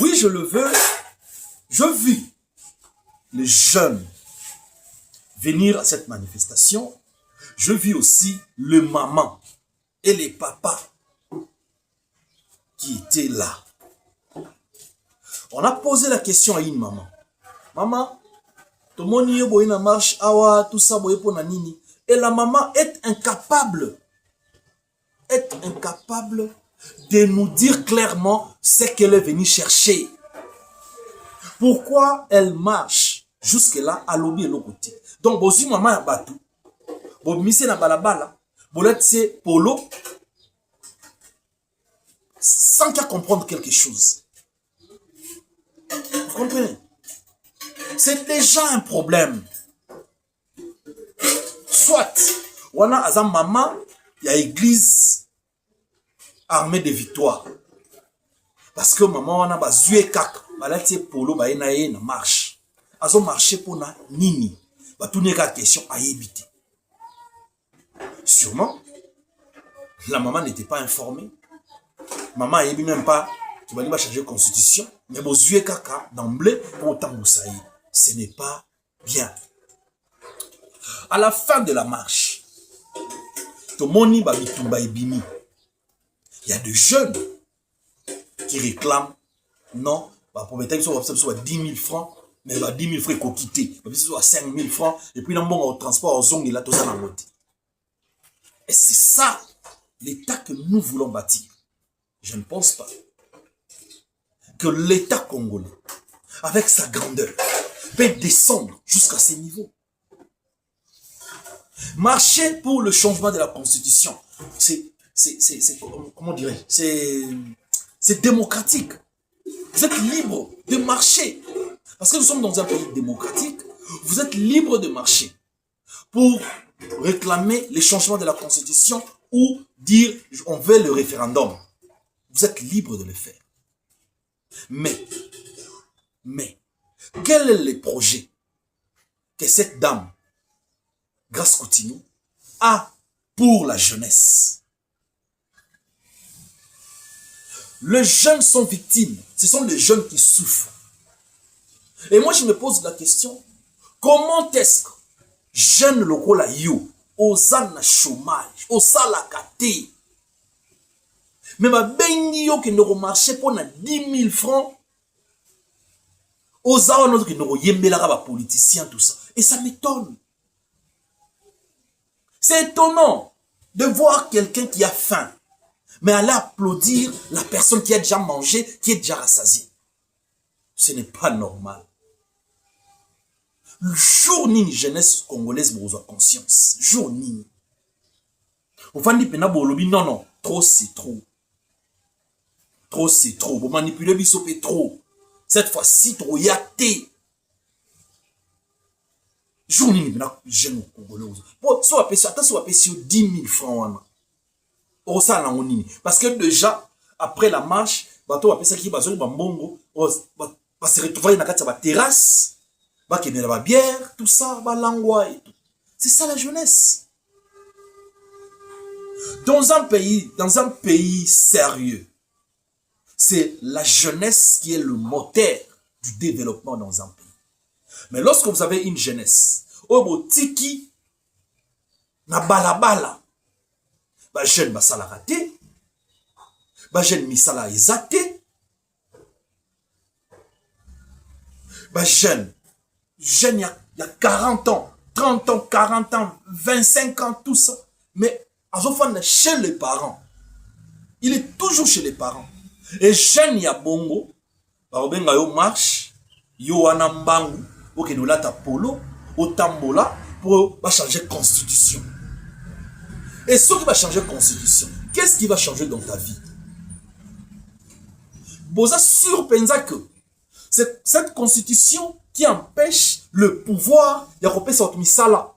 Oui, je le veux. Je vis les jeunes venir à cette manifestation. Je vis aussi le maman et les papas qui étaient là. On a posé la question à une maman. Maman, tout le monde est en marche, awa, tout ça, pour nini. Et la maman est incapable de nous dire clairement ce qu'elle est venue chercher. Pourquoi elle marche jusque-là à l'objet et l'autre côté. Donc, si maman a battu, si na balabala, c'est polo, sans qu'à comprendre quelque chose. Vous comprenez? C'est déjà un problème. Soit, on a azam maman, il y a église armée de victoire. Parce que maman, on a bazoué kak, balati polo, ba na marche. Azo marché pour na nini. Ba tout n'est qu'à question à éviter. Sûrement, la maman n'était pas informée. Maman a même pas, tu vas changer de constitution, mais bazoué kaka d'emblée pour autant vous savez. Ce n'est pas bien. À la fin de la marche, il y a des jeunes qui réclament, non, pour mettre soit 10 000 francs, mais 10 000 francs qu'on quitte, soit 5 000 francs, et puis dans le transport aux zone, il a tout ça dans le. Et c'est ça l'État que nous voulons bâtir. Je ne pense pas que l'État congolais, avec sa grandeur, peut descendre jusqu'à ces niveaux. Marcher pour le changement de la Constitution, comment dirais-je, c'est démocratique. Vous êtes libre de marcher. Parce que nous sommes dans un pays démocratique, vous êtes libre de marcher pour réclamer les changements de la Constitution ou dire on veut le référendum. Vous êtes libre de le faire. Mais, quel est le projet que cette dame, Grace Coutinho, a pour la jeunesse? Les jeunes sont victimes. Ce sont les jeunes qui souffrent. Et moi, je me pose la question, comment est-ce que jeunes locaux là, yo, aux ânes chômage, aux salakaté, mais ma bengi yo qui ne marché pour 10 000 francs, aux ânes qui ne yembela ba politiciens, tout ça. Et ça m'étonne. C'est étonnant de voir quelqu'un qui a faim, mais aller applaudir la personne qui a déjà mangé, qui est déjà rassasiée. Ce n'est pas normal. Le jour ni jeunesse congolaise besoin conscience. Jour ni. Au fond, non, trop c'est trop. Trop c'est trop. Vous manipulez bisopé trop. Cette fois-ci, trop yaté. Jour ni jeune congolais. Soit appelé 10 000 francs. Parce que déjà, après la marche, bateau appelle ça qui va se retrouver dans la terrasse. Qui met la bière, tout ça, langua et tout. C'est ça la jeunesse. Dans un pays sérieux, c'est la jeunesse qui est le moteur du développement dans un pays. Mais lorsque vous avez une jeunesse, obo tiki, na balabala, ba jeune basala raté, ba jeune misala ezate, ba jeune, il y a 40 ans, 30 ans, 40 ans, 25 ans, tout ça. Mais chez les parents. Il est toujours chez les parents. Et jeune y a bongo, barobenga yo marche, yo anambangu, ok nous la polo, au tambola, pour changer de constitution. Et ce qui va changer de constitution, qu'est-ce qui va changer dans ta vie? Boza sur penza que cette constitution qui empêche le pouvoir de repérer cette misala.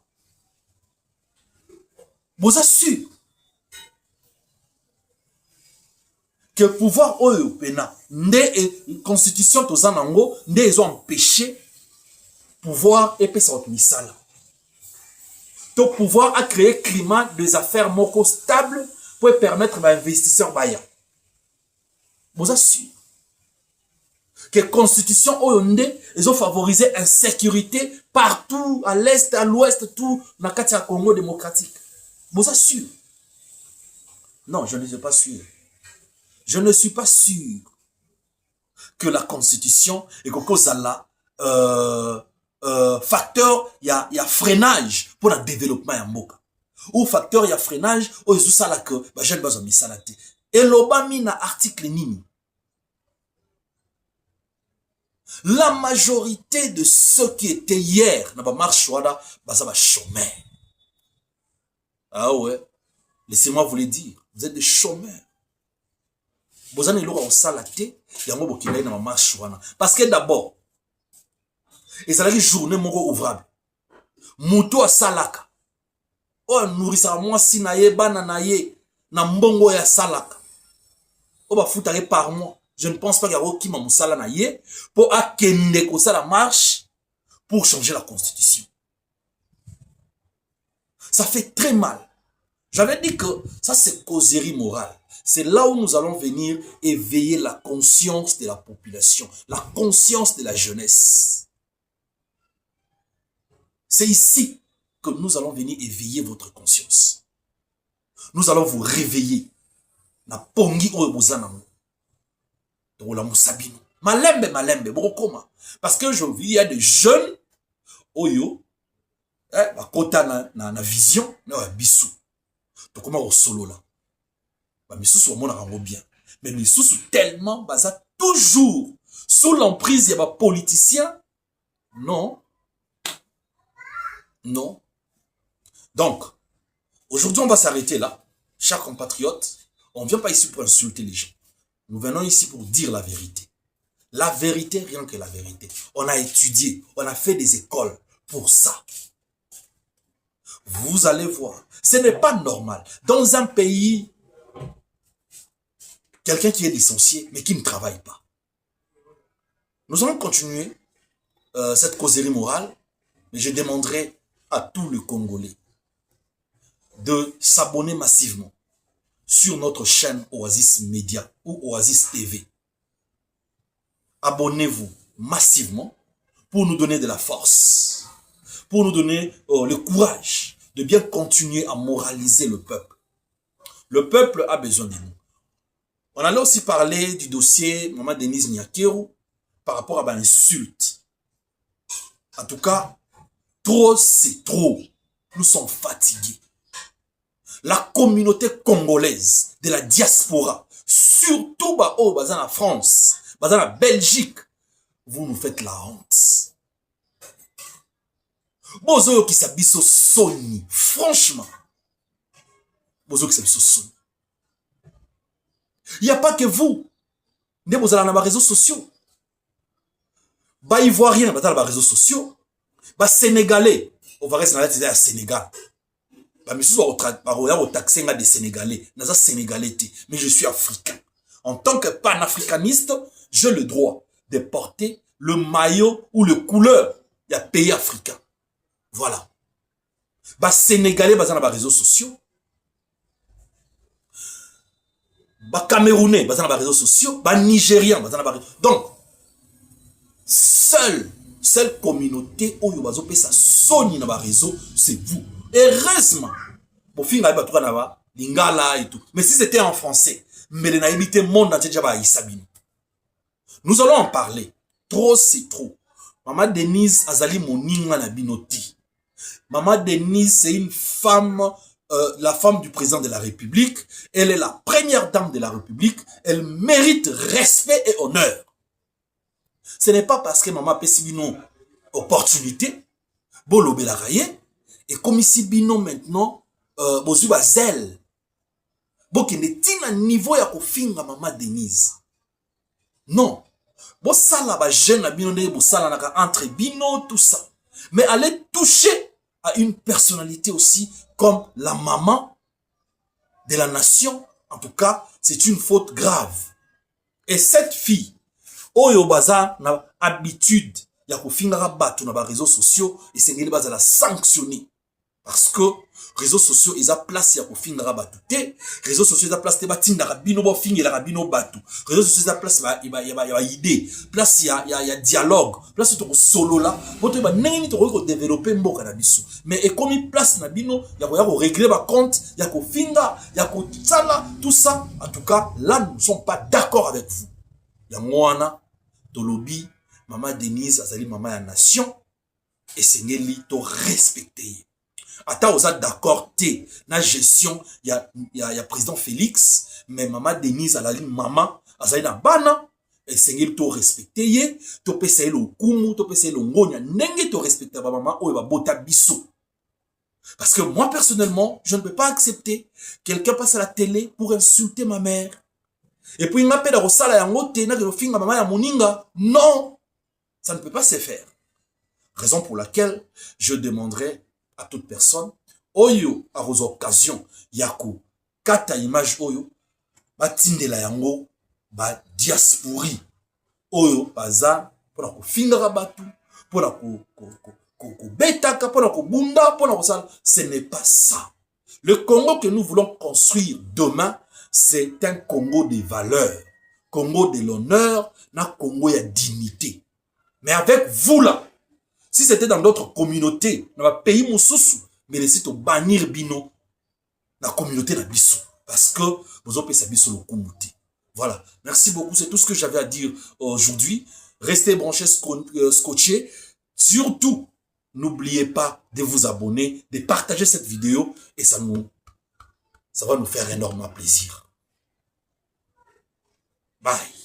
Vous assurez que le pouvoir européen, la constitution de Zanango, ils ont empêché le pouvoir de repérer cette misala. Le pouvoir a créé un climat des affaires moko stable pour permettre aux investisseurs baillants. Vous assurez. Que constitution oyonde, ils ont favorisé insécurité partout, à l'est, à l'ouest, tout, dans le Congo démocratique. Vous êtes sûr? Non, je ne suis pas sûr. Je ne suis pas sûr que la constitution et que Kozala facteur, il y a freinage pour le développement en Moka. Ou facteur, il y a freinage, ou il y a que, j'ai besoin de salate. Et l'obami na article nini. La majorité de ceux qui étaient hier, n'a pas marché, ça va chômeur. Ah ouais. Laissez-moi vous le dire. Vous êtes des chômeurs. Vous avez l'eau au salaté, il y a un mot qui est dans marche. Parce que d'abord, et ça la journée moko ouvrable. Mouto a salaka. O nourrissa moi si na ye bana na ye na mbongo ya salaka. O ba foutare par mois. Je ne pense pas qu'il y a qui m'a moussala na ye pour akende ko ça la marche pour changer la constitution. Ça fait très mal. J'avais dit que ça c'est causerie morale. C'est là où nous allons venir éveiller la conscience de la population, la conscience de la jeunesse. C'est ici que nous allons venir éveiller votre conscience. Nous allons vous réveiller. Na pongi oyo bozana. Malembe, brokoma. Parce que je vis, il y a des jeunes, oyo, kota na vision, na bisou. Donc comment au solo là? Mais sous mon rango bien. Mais les sous tellement, baza toujours sous l'emprise, il y a des politiciens. Non. Non. Donc, aujourd'hui, on va s'arrêter là. Chers compatriotes, on ne vient pas ici pour insulter les gens. Nous venons ici pour dire la vérité. La vérité, rien que la vérité. On a étudié, on a fait des écoles pour ça. Vous allez voir. Ce n'est pas normal. Dans un pays, quelqu'un qui est licencié, mais qui ne travaille pas. Nous allons continuer cette causerie morale, mais je demanderai à tous les Congolais de s'abonner massivement sur notre chaîne Oasis Media ou Oasis TV. Abonnez-vous massivement pour nous donner de la force, pour nous donner le courage de bien continuer à moraliser le peuple. Le peuple a besoin de nous. On allait aussi parler du dossier Maman Denise Nyakeru par rapport à l'insulte. En tout cas, trop c'est trop. Nous sommes fatigués. La communauté congolaise de la diaspora, surtout dans la France, dans la Belgique, vous nous faites la honte. Bozo qui s'abisso soni, franchement. Bozo qui s'abisso soni. Il n'y a pas que vous. Vous allez dans les réseaux sociaux. Bah Ivoirien, dans les réseaux sociaux. Bah Sénégalais, on va rester dans la Sénégal. Bah, mais si vous avez taxé des Sénégalais, mais je suis africain. En tant que panafricaniste, j'ai le droit de porter le maillot ou le couleur d'un pays africain. Voilà. Bah, Sénégalais, dans les réseaux sociaux. Bah, Camerounais, dans les réseaux sociaux. Bah, Nigériens, dans les réseaux sociaux. Donc, seule communauté où vous avez ça soni dans les réseaux, c'est vous. Heureusement, pour finir, lingala et tout. Mais si c'était en français, mais les naïbités monde entier déjà Isabine. Nous allons en parler. Trop c'est trop. Maman Denise Azali Moninga na binoti. Maman Denise, c'est une femme, la femme du président de la République. Elle est la première dame de la République. Elle mérite respect et honneur. Ce n'est pas parce que maman Pessibino opportunité, Bolo Belaraye, et comme ici Bino maintenant, bozu ba zèle. Bon, qui n'est pas niveau ya kofinga maman Denise. Non. Bon, ça là, ba jeune Bino ne bo ça là entre Bino tout ça. Mais aller toucher à une personnalité aussi comme la maman de la nation. En tout cas, c'est une faute grave. Et cette fille, Oyo baza na habitude ya kofinga batu na ba réseaux sociaux et c'est ngeli baza la sanctionner parce que Réseaux sociaux, ils ont place ya kofingara batu te. Réseaux sociaux, ils ont place te batinda rabino bo fingela rabino batu. Réseaux sociaux, ils ont place ya idée. Place ya dialogue. Place to solo là. Boto ba neni to ko développer mboka na biso. Mais et comme il place na bino, ya ko régler ba compte, ya ko finga, ya ko tsala, tout ça. En tout cas, là nous ne sommes pas d'accord avec vous. Ya mwana tolobi Maman Denise azali maman ya nation et sengeli to respecter. Ata oza d'accord te na gestion ya président Félix, mais maman Denise azali maman azali na bana et sengeli to respecter ye, to pesa ye lokumu, to pesa ye longonya, ndenge to respecter ba maman oyo ba bota biso. Parce que moi personnellement, je ne peux pas accepter quelqu'un passe à la télé pour insulter ma mère. Et puis il m'appelle à Rosala yango te na ke finga maman ya moninga. Non. Ça ne peut pas se faire. Raison pour laquelle je demanderai à toute personne, oyo à vos occasions, yako, kata image oyo, batinde la yango, ba diaspori, oyo, baza, pour ko fingara batu, pour ko betaka, pour ko bunda, pour ko sala. Ce n'est pas ça. Le Congo que nous voulons construire demain, c'est un Congo des valeurs, Congo de l'honneur, na Congo ya dignité. Mais avec vous là, si c'était dans d'autres communautés, dans un pays moussoussou, mais laissez to bannir bino, la communauté na biso. Parce que vous avez sa biso le kumouti. Voilà. Merci beaucoup. C'est tout ce que j'avais à dire aujourd'hui. Restez branchés, scotchés. Surtout, n'oubliez pas de vous abonner, de partager cette vidéo et ça va nous faire énormément plaisir. Bye.